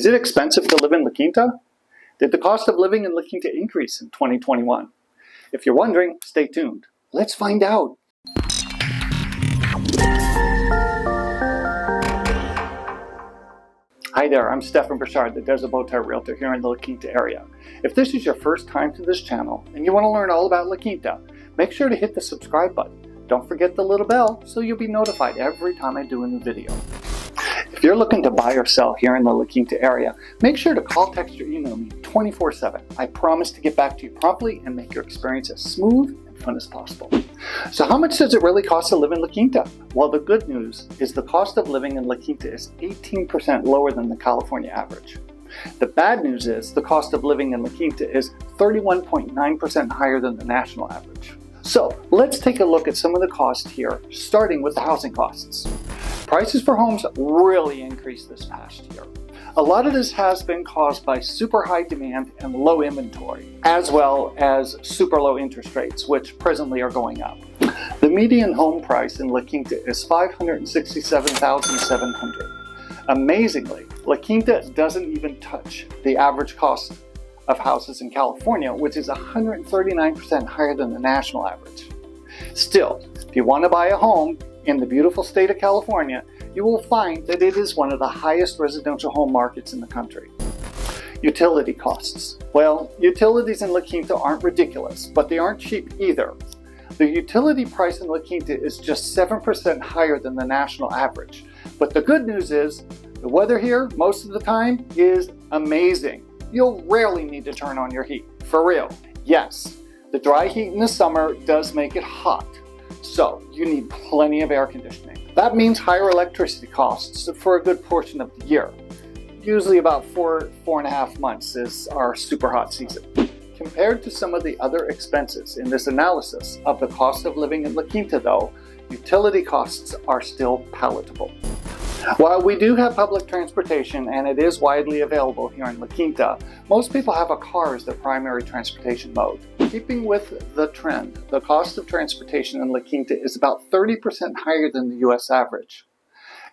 Is it expensive to live in La Quinta? Did the cost of living in La Quinta increase in 2021? If you're wondering, stay tuned. Let's find out. Hi there, I'm Burchard, the Desert Realtor here in the La Quinta area. If this is your first time to this channel and you want to learn all about La Quinta, make sure to hit the subscribe button. Don't forget the little bell so you'll be notified every time I do a new video. If you're looking to buy or sell here in the La Quinta area, make sure to call, text, or email me 24/7. I promise to get back to you promptly and make your experience as smooth and fun as possible. So how much does it really cost to live in La Quinta? Well, the good news is the cost of living in La Quinta is 18% lower than the California average. The bad news is the cost of living in La Quinta is 31.9% higher than the national average. So let's take a look at some of the costs here, starting with the housing costs. Prices for homes really increased this past year. A lot of this has been caused by super high demand and low inventory, as well as super low interest rates, which presently are going up. The median home price in La Quinta is $567,700. Amazingly, La Quinta doesn't even touch the average cost of houses in California, which is 139% higher than the national average. Still, if you want to buy a home in the beautiful state of California, you will find that it is one of the highest residential home markets in the country. Utility costs. Well, utilities in La Quinta aren't ridiculous, but they aren't cheap either. The utility price in La Quinta is just 7% higher than the national average. But the good news is, the weather here, most of the time, is amazing. You'll rarely need to turn on your heat, for real. Yes, the dry heat in the summer does make it hot, so you need plenty of air conditioning. That means higher electricity costs for a good portion of the year. Usually about 4.5 months is our super hot season. Compared to some of the other expenses in this analysis of the cost of living in La Quinta though, utility costs are still palatable. While we do have public transportation and it is widely available here in La Quinta, most people have a car as their primary transportation mode. Keeping with the trend, the cost of transportation in La Quinta is about 30% higher than the US average.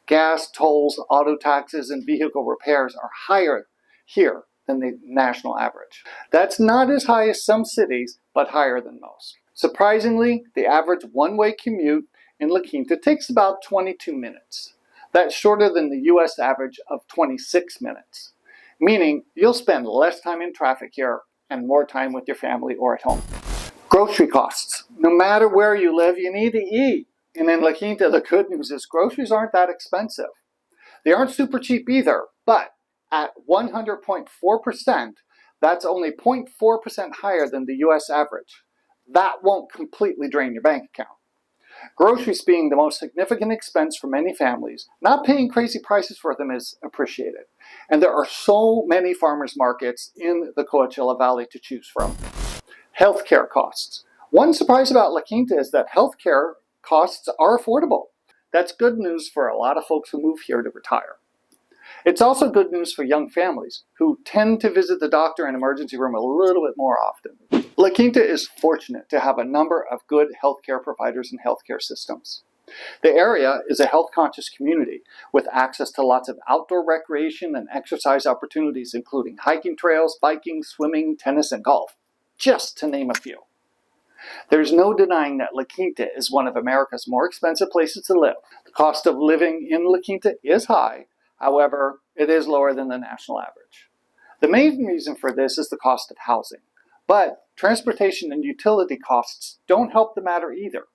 Gas, tolls, auto taxes, and vehicle repairs are higher here than the national average. That's not as high as some cities, but higher than most. Surprisingly, the average one-way commute in La Quinta takes about 22 minutes. That's shorter than the US average of 26 minutes, meaning you'll spend less time in traffic here and more time with your family or at home. Grocery costs. No matter where you live, you need to eat. And in La Quinta, the good news is groceries aren't that expensive. They aren't super cheap either, but at 100.4%, that's only 0.4% higher than the US average. That won't completely drain your bank account. Groceries being the most significant expense for many families, not paying crazy prices for them is appreciated. And there are so many farmers markets in the Coachella Valley to choose from. Healthcare costs. One surprise about La Quinta is that healthcare costs are affordable. That's good news for a lot of folks who move here to retire. It's also good news for young families who tend to visit the doctor and emergency room a little bit more often. La Quinta is fortunate to have a number of good healthcare providers and healthcare systems. The area is a health-conscious community with access to lots of outdoor recreation and exercise opportunities, including hiking trails, biking, swimming, tennis, and golf, just to name a few. There's no denying that La Quinta is one of America's more expensive places to live. The cost of living in La Quinta is high. However, it is lower than the national average. The main reason for this is the cost of housing. But transportation and utility costs don't help the matter either.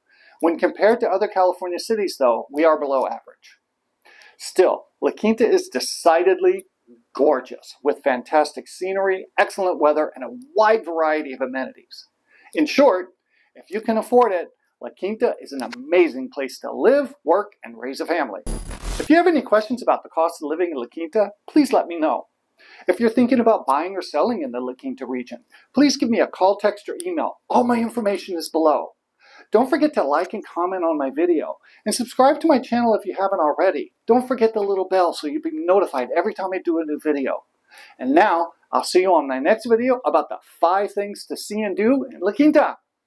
When compared to other California cities, though, we are below average. Still, La Quinta is decidedly gorgeous, with fantastic scenery, excellent weather, and a wide variety of amenities. In short, if you can afford it, La Quinta is an amazing place to live, work, and raise a family. If you have any questions about the cost of living in La Quinta, please let me know. If you're thinking about buying or selling in the La Quinta region, please give me a call, text, or email. All my information is below. Don't forget to like and comment on my video, and subscribe to my channel if you haven't already. Don't forget the little bell so you'll be notified every time I do a new video. And now, I'll see you on my next video about the 5 things to see and do in La Quinta.